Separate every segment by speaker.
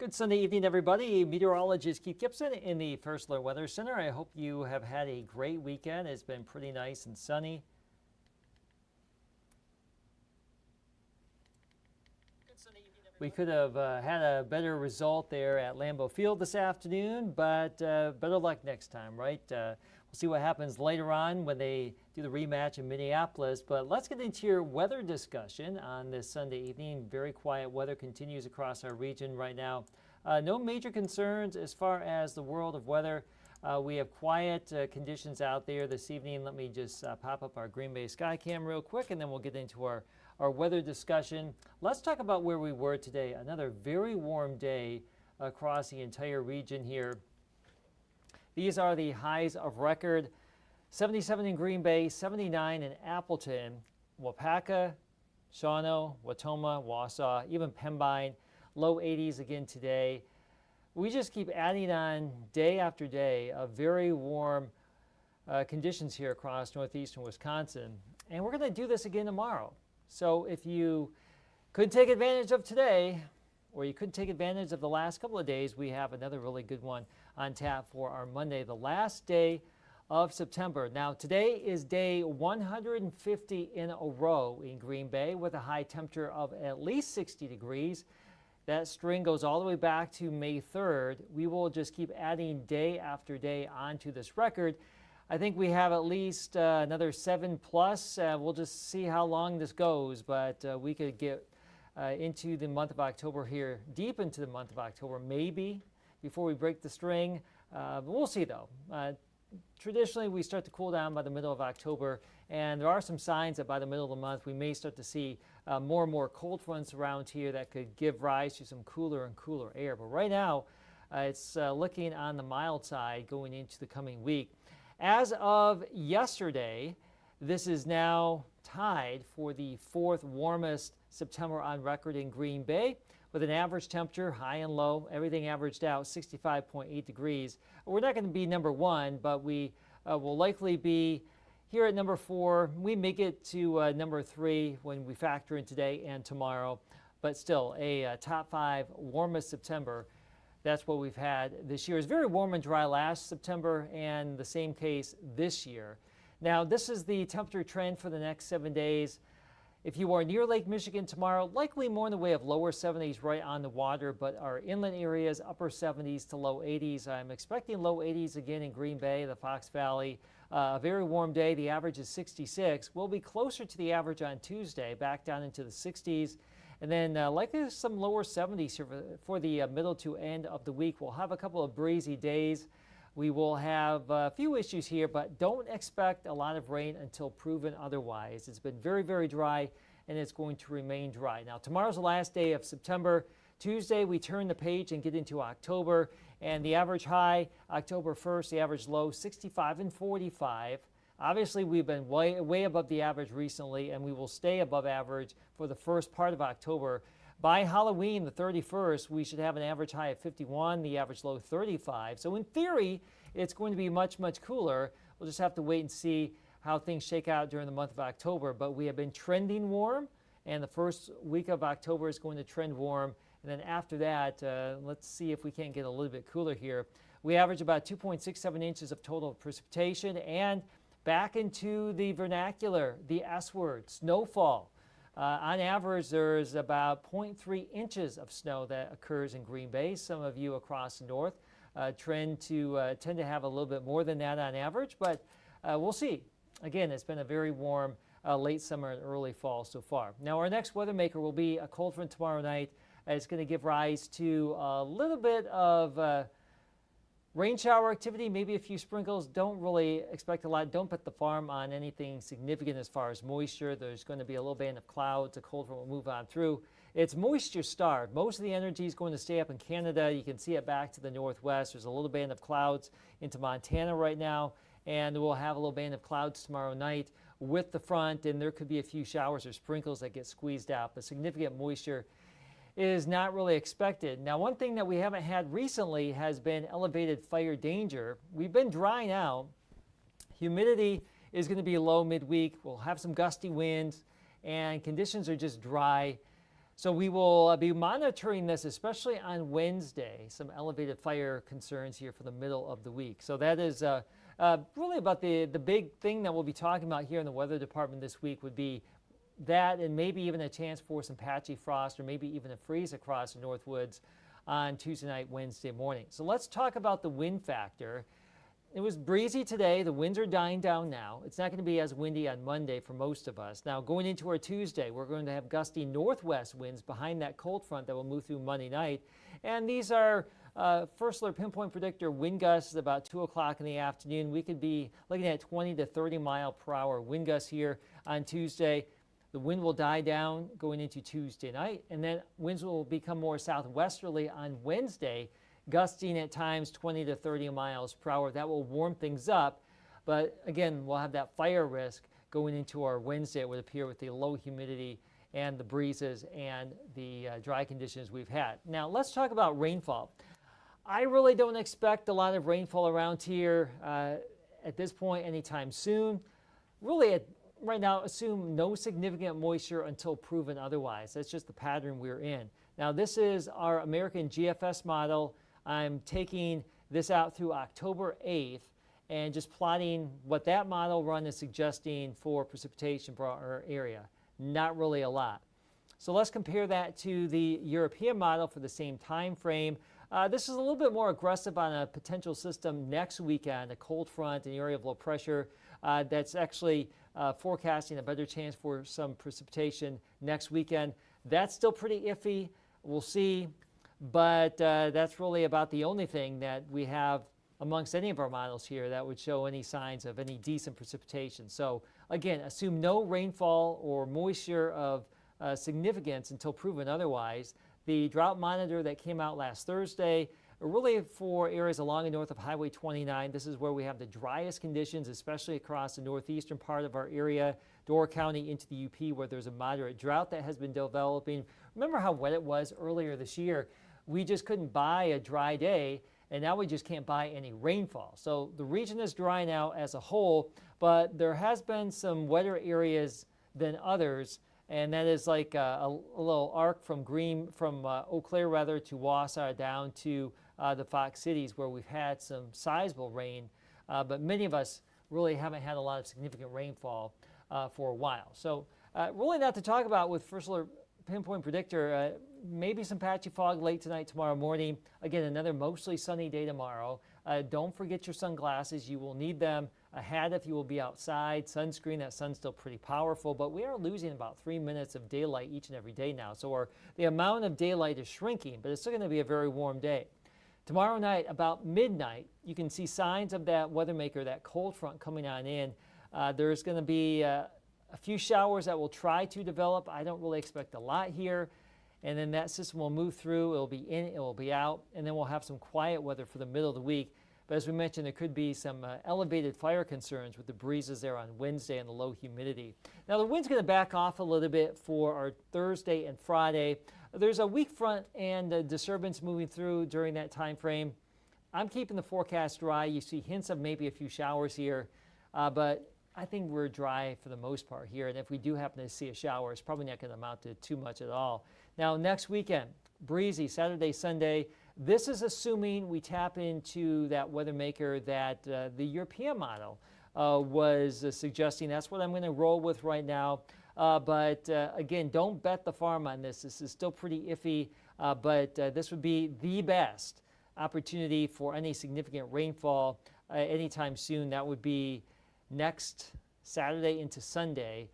Speaker 1: Good Sunday evening, everybody. Meteorologist Keith Gibson in the First Alert Weather Center. I hope you have had a great weekend. It's been pretty nice and sunny. We could have had a better result there at Lambeau Field this afternoon, but better luck next time, right? We'll see what happens later on when they do the rematch in Minneapolis. But let's get into your weather discussion on this Sunday evening. Very quiet weather continues across our region right now. No major concerns as far as the world of weather. We have quiet conditions out there this evening. Let me just pop up our Green Bay Skycam real quick, and then we'll get into our weather discussion. Let's talk about where we were today. Another very warm day across the entire region here. These are the highs of record. 77 in Green Bay, 79 in Appleton, Wapaka, Shawano, Watoma, Wausau, even Pembine, low 80s again today. We just keep adding on day after day of very warm conditions here across northeastern Wisconsin. And we're going to do this again tomorrow. So if you couldn't take advantage of today, or you couldn't take advantage of the last couple of days, we have another really good one on tap for our Monday, the last day of September. Now, today is day 150 in a row in Green Bay with a high temperature of at least 60 degrees. That string goes all the way back to May 3rd. We will just keep adding day after day onto this record. I think we have at least another 7 plus. We'll just see how long this goes, but we could get into the month of October here, deep into the month of October, maybe before we break the string. But we'll see, though. Traditionally, we start to cool down by the middle of October, and there are some signs that by the middle of the month, we may start to see more and more cold fronts around here that could give rise to some cooler and cooler air. But right now, it's looking on the mild side going into the coming week. As of yesterday, this is now tied for the fourth warmest September on record in Green Bay, with an average temperature, high and low, everything averaged out 65.8 degrees. We're not going to be number one, but we will likely be here at number 4. We make it to number 3 when we factor in today and tomorrow, but still a top 5 warmest September. That's what we've had this year. It's very warm and dry last September, and the same case this year. Now, this is the temperature trend for the next 7 days. If you are near Lake Michigan tomorrow, likely more in the way of lower 70s right on the water, but our inland areas, upper 70s to low 80s. I'm expecting low 80s again in Green Bay, the Fox Valley. A very warm day. The average is 66. We'll be closer to the average on Tuesday, back down into the 60s. And then likely some lower 70s here for the middle to end of the week. We'll have a couple of breezy days. We will have a few issues here, but don't expect a lot of rain until proven otherwise. It's been very, very dry, and it's going to remain dry. Now, tomorrow's the last day of September. Tuesday, we turn the page and get into October, and the average high, October 1st, the average low, 65 and 45. Obviously, we've been way above the average recently, and we will stay above average for the first part of October. By Halloween, the 31st, we should have an average high of 51, the average low 35. So in theory, it's going to be much, much cooler. We'll just have to wait and see how things shake out during the month of October. But we have been trending warm, and the first week of October is going to trend warm. And then after that, let's see if we can't get a little bit cooler here. We average about 2.67 inches of total precipitation, and back into the vernacular, the S word, snowfall. On average, there's about 0.3 inches of snow that occurs in Green Bay. Some of you across the north tend to have a little bit more than that on average, but we'll see. Again, it's been a very warm late summer and early fall so far. Now, our next weather maker will be a cold front tomorrow night. It's going to give rise to a little bit of rain shower activity, maybe a few sprinkles. Don't really expect a lot. Don't bet the farm on anything significant as far as moisture. There's going to be a little band of clouds. A cold front will move on through. It's moisture starved. Most of the energy is going to stay up in Canada. You can see it back to the northwest. There's a little band of clouds into Montana right now, and we'll have a little band of clouds tomorrow night with the front, and there could be a few showers or sprinkles that get squeezed out, but significant moisture is not really expected. Now, one thing that we haven't had recently has been elevated fire danger. We've been dry now. Humidity is going to be low midweek. We'll have some gusty winds, and conditions are just dry. So we will be monitoring this, especially on Wednesday, some elevated fire concerns here for the middle of the week. So that is really about the big thing that we'll be talking about here in the weather department this week would be that, and maybe even a chance for some patchy frost or maybe even a freeze across the North Woods on Tuesday night, Wednesday morning. So let's talk about the wind factor. It was breezy today. The winds are dying down now. It's not going to be as windy on Monday for most of us. Now, going into our Tuesday, we're going to have gusty northwest winds behind that cold front that will move through Monday night. And these are first alert pinpoint predictor wind gusts about 2 o'clock in the afternoon. We could be looking at 20 to 30 mile per hour wind gusts here on Tuesday. The wind will die down going into Tuesday night, and then winds will become more southwesterly on Wednesday, gusting at times 20 to 30 miles per hour. That will warm things up, but again, we'll have that fire risk going into our Wednesday, it would appear, with the low humidity and the breezes and the dry conditions we've had. Now, let's talk about rainfall. I really don't expect a lot of rainfall around here at this point anytime soon. Really, right now, assume no significant moisture until proven otherwise. That's just the pattern we're in. Now, this is our American GFS model. I'm taking this out through October 8th and just plotting what that model run is suggesting for precipitation for our area. Not really a lot. So let's compare that to the European model for the same time frame. This is a little bit more aggressive on a potential system next weekend, a cold front, an area of low pressure that's actually forecasting a better chance for some precipitation next weekend. That's still pretty iffy. We'll see. But that's really about the only thing that we have amongst any of our models here that would show any signs of any decent precipitation. So again, assume no rainfall or moisture of significance until proven otherwise. The drought monitor that came out last Thursday, really for areas along and north of Highway 29, this is where we have the driest conditions, especially across the northeastern part of our area, Door County into the UP, where there's a moderate drought that has been developing. Remember how wet it was earlier this year? We just couldn't buy a dry day, and now we just can't buy any rainfall. So the region is dry now as a whole, but there has been some wetter areas than others, and that is like a little arc from Eau Claire rather to Wausau down to the Fox Cities, where we've had some sizable rain, but many of us really haven't had a lot of significant rainfall for a while. So really not to talk about with first alert pinpoint predictor. Maybe some patchy fog late tonight, tomorrow morning. Again, another mostly sunny day tomorrow. Don't forget your sunglasses. You will need them. A hat if you will be outside. Sunscreen, that sun's still pretty powerful, but we are losing about 3 minutes of daylight each and every day now. So the amount of daylight is shrinking, but it's still going to be a very warm day. Tomorrow night, about midnight, you can see signs of that weather maker, that cold front coming on in. There's going to be a few showers that will try to develop. I don't really expect a lot here. And then that system will move through. It'll be in, it will be out, and then we'll have some quiet weather for the middle of the week. But as we mentioned, there could be some elevated fire concerns with the breezes there on Wednesday and the low humidity. Now, the wind's going to back off a little bit for our Thursday and Friday. There's a weak front and a disturbance moving through during that time frame. I'm keeping the forecast dry. You see hints of maybe a few showers here, but I think we're dry for the most part here. And if we do happen to see a shower, it's probably not going to amount to too much at all. Now, next weekend, breezy, Saturday, Sunday. This is assuming we tap into that weather maker that the European model was suggesting. That's what I'm going to roll with right now. But again, don't bet the farm on this. This is still pretty iffy, but this would be the best opportunity for any significant rainfall anytime soon. That would be next Saturday into Sunday.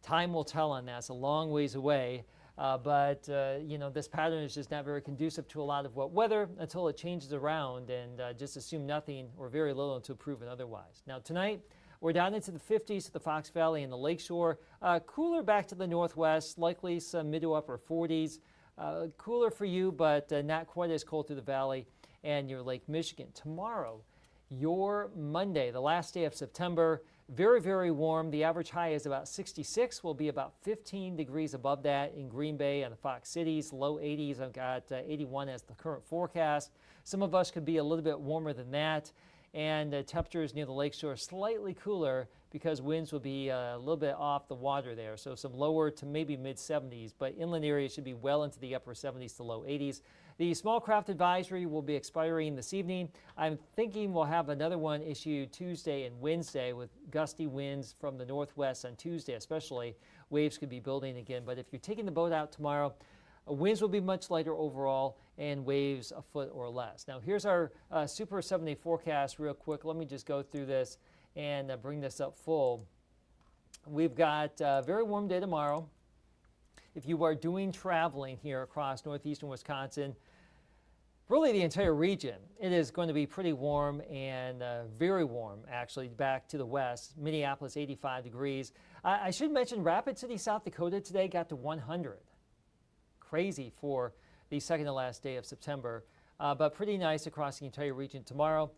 Speaker 1: Time will tell on that. It's a long ways away. But this pattern is just not very conducive to a lot of wet weather until it changes around, and just assume nothing or very little until proven otherwise. Now tonight, we're down into the 50s to the Fox Valley and the Lakeshore. Cooler back to the northwest, likely some mid to upper 40s. Cooler for you, but not quite as cold through the valley and your Lake Michigan. Tomorrow, your Monday, the last day of September, very, very warm. The average high is about 66. Will be about 15 degrees above that in Green Bay and the Fox Cities. Low 80s. I've got 81 as the current forecast. Some of us could be a little bit warmer than that. and temperatures near the lakeshore slightly cooler because winds will be a little bit off the water there. So some lower to maybe mid 70s, but inland areas should be well into the upper 70s to low 80s. The small craft advisory will be expiring this evening. I'm thinking we'll have another one issued Tuesday and Wednesday with gusty winds from the northwest on Tuesday, especially. Waves could be building again, but if you're taking the boat out tomorrow, winds will be much lighter overall and waves a foot or less. Now here's our super 7-day forecast real quick. Let me just go through this and bring this up full. We've got a very warm day tomorrow. If you are doing traveling here across northeastern Wisconsin, really the entire region, it is going to be pretty warm and very warm actually back to the west. Minneapolis 85 degrees. I should mention Rapid City, South Dakota today got to 100. Crazy for the second to last day of September, but pretty nice across the entire region tomorrow.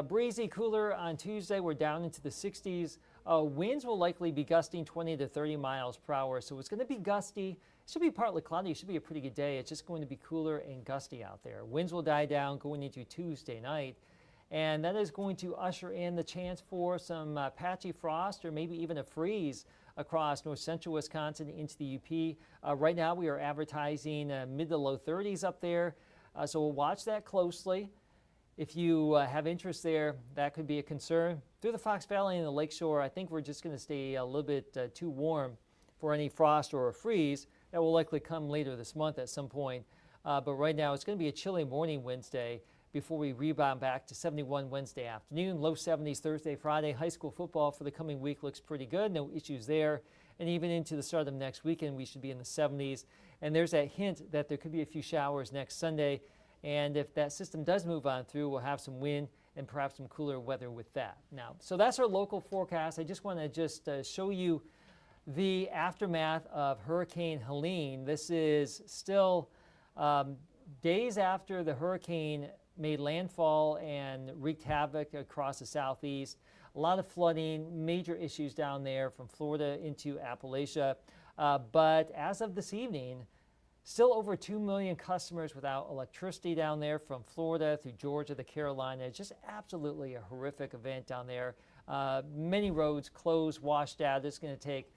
Speaker 1: Breezy, cooler on Tuesday. We're down into the 60s. Winds will likely be gusting 20 to 30 miles per hour, so it's going to be gusty. It should be partly cloudy. It should be a pretty good day. It's just going to be cooler and gusty out there. Winds will die down going into Tuesday night, and that is going to usher in the chance for some patchy frost or maybe even a freeze across north central Wisconsin into the UP. Right now we are advertising mid to low 30s up there, so we'll watch that closely. If you have interest there, that could be a concern. Through the Fox Valley and the lakeshore, I think we're just going to stay a little bit too warm for any frost or a freeze. That will likely come later this month at some point. But right now, it's going to be a chilly morning Wednesday before we rebound back to 71 Wednesday afternoon. Low 70s Thursday, Friday. High school football for the coming week looks pretty good. No issues there. And even into the start of next weekend, we should be in the 70s. And there's that hint that there could be a few showers next Sunday. And if that system does move on through, we'll have some wind and perhaps some cooler weather with that. Now, so that's our local forecast. I just want to show you the aftermath of Hurricane Helene. This is still days after the hurricane made landfall and wreaked havoc across the southeast. A lot of flooding, major issues down there from Florida into Appalachia. But as of this evening, still over 2 million customers without electricity down there from Florida through Georgia, the Carolinas. Just absolutely a horrific event down there. Many roads closed, washed out. It's going to take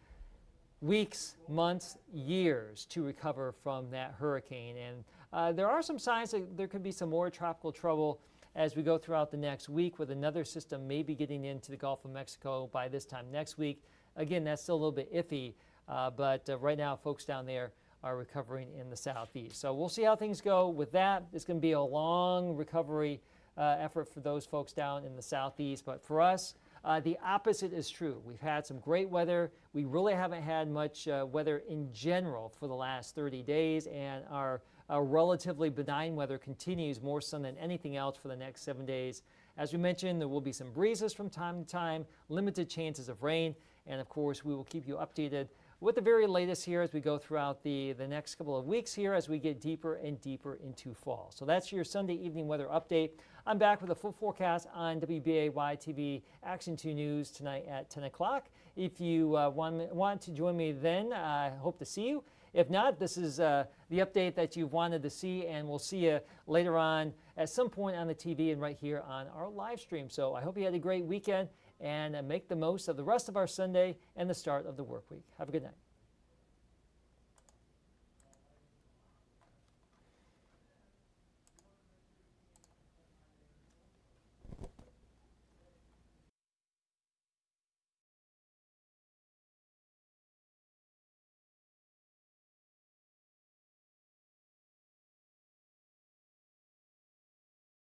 Speaker 1: weeks, months, years to recover from that hurricane. And there are some signs that there could be some more tropical trouble as we go throughout the next week, with another system maybe getting into the Gulf of Mexico by this time next week. Again, that's still a little bit iffy, but right now folks down there are recovering in the southeast. So we'll see how things go with that. It's going to be a long recovery effort for those folks down in the southeast. But for us, the opposite is true. We've had some great weather. We really haven't had much weather in general for the last 30 days, and our relatively benign weather continues, more sun than anything else, for the next 7 days. As we mentioned, there will be some breezes from time to time, limited chances of rain, and of course we will keep you updated with the very latest here as we go throughout the next couple of weeks here as we get deeper and deeper into fall. So that's your Sunday evening weather update. I'm back with a full forecast on WBAY TV Action 2 News tonight at 10 o'clock. If you want to join me then, I hope to see you. If not, this is the update that you've wanted to see, and we'll see you later on at some point on the TV and right here on our live stream. So I hope you had a great weekend, and make the most of the rest of our Sunday and the start of the work week. Have a good night.